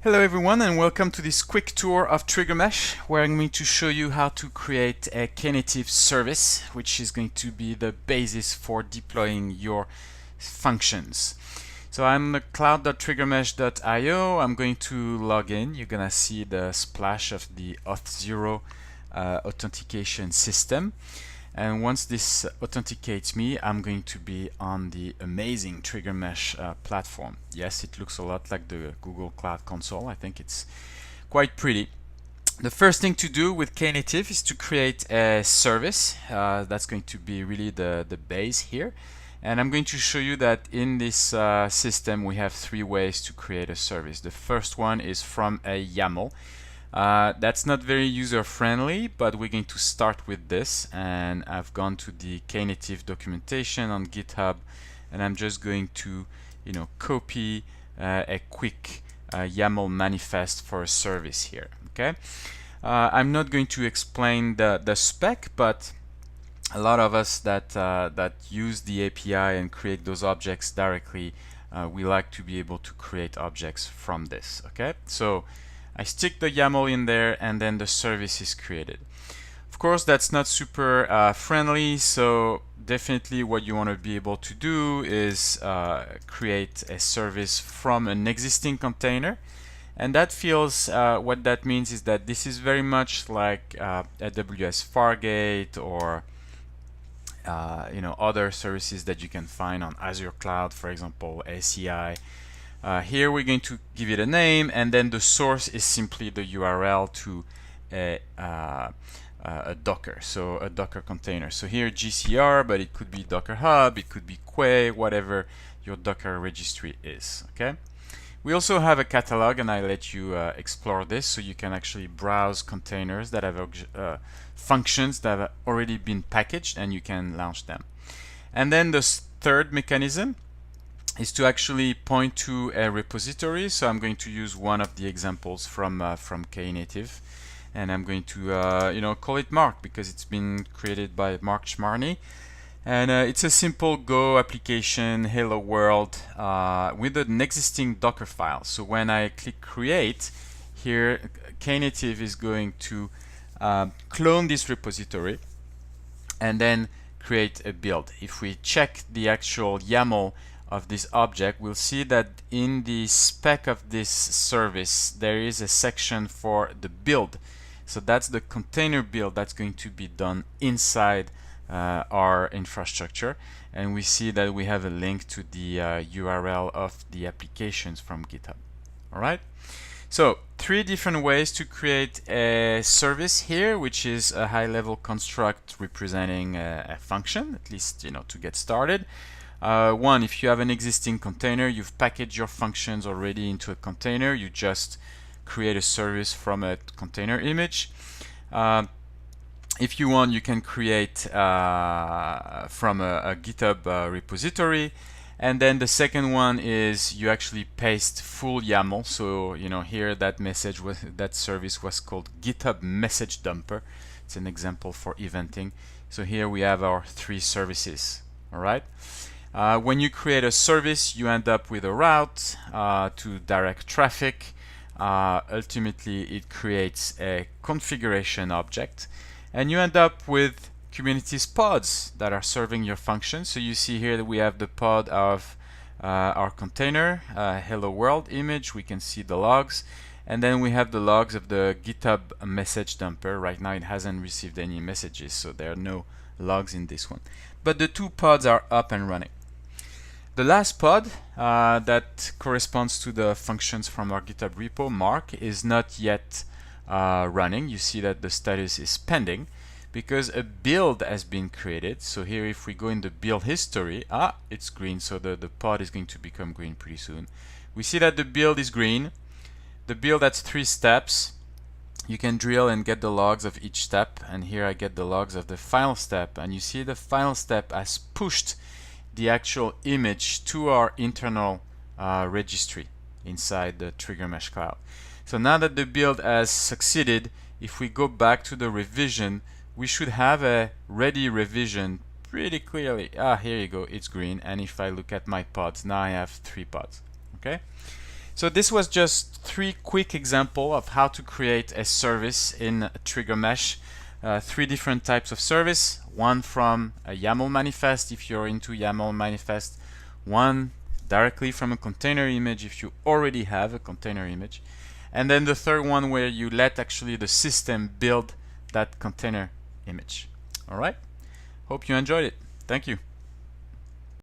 Hello everyone and welcome to this quick tour of TriggerMesh where I'm going to show you how to create a Knative service which is going to be the basis for deploying your functions. So I'm the cloud.triggermesh.io. I'm going to log in. You're gonna see the splash of the Auth0 authentication system. And once this authenticates me, I'm going to be on the amazing TriggerMesh platform. Yes, it looks a lot like the Google Cloud Console. I think it's quite pretty. The first thing to do with Knative is to create a service. That's going to be really the base here. And I'm going to show you that in this system we have three ways to create a service. The first one is from a YAML. That's not very user-friendly, but we're going to start with this, and I've gone to the Knative documentation on GitHub, and I'm just going to, copy a quick YAML manifest for a service here. Okay, I'm not going to explain the spec, but a lot of us that use the API and create those objects directly, we like to be able to create objects from this. Okay, so I stick the YAML in there and then the service is created. Of course, that's not super friendly, so definitely what you want to be able to do is create a service from an existing container. And that feels, what that means is that this is very much like AWS Fargate or other services that you can find on Azure Cloud, for example, ACI. Here we're going to give it a name, and then the source is simply the URL to a Docker, so a Docker container. So here GCR, but it could be Docker Hub, it could be Quay, whatever your Docker registry is. Okay. We also have a catalog, and I let you explore this, so you can actually browse containers that have functions that have already been packaged, and you can launch them. And then the third mechanism is to actually point to a repository. So I'm going to use one of the examples from Knative, and I'm going to call it Mark because it's been created by Mark Schmarny, and it's a simple Go application, hello world, with an existing Docker file. So when I click create here, Knative is going to clone this repository and then create a build. If we check the actual YAML of this object, we'll see that in the spec of this service there is a section for the build. So that's the container build that's going to be done inside our infrastructure, and we see that we have a link to the URL of the applications from GitHub. Alright, so three different ways to create a service here, which is a high-level construct representing a function, at least to get started. One, if you have an existing container, you've packaged your functions already into a container, you just create a service from a container image. If you want, you can create from a GitHub repository. And then the second one is you actually paste full YAML. So here that service was called GitHub Message Dumper. It's an example for eventing. So here we have our three services. All right. When you create a service, you end up with a route to direct traffic. Ultimately, it creates a configuration object, and you end up with Kubernetes pods that are serving your function. So you see here that we have the pod of our container, hello world image. We can see the logs, and then we have the logs of the GitHub message dumper. Right now, it hasn't received any messages, so there are no logs in this one. But the two pods are up and running. The last pod that corresponds to the functions from our GitHub repo, Mark, is not yet running. You see that the status is pending because a build has been created. So here, if we go in the build history, it's green, so the pod is going to become green pretty soon. We see that the build is green. The build has 3 steps. You can drill and get the logs of each step, and here I get the logs of the final step, and you see the final step has pushed the actual image to our internal registry inside the TriggerMesh cloud. So now that the build has succeeded, if we go back to the revision, we should have a ready revision pretty clearly. Here you go, it's green. And if I look at my pods, now I have 3 pods. Okay, So this was just 3 quick examples of how to create a service in TriggerMesh. 3 different types of service, one from a YAML manifest if you're into YAML manifest, one directly from a container image if you already have a container image, and then the third one where you let actually the system build that container image. All right, hope you enjoyed it. Thank you.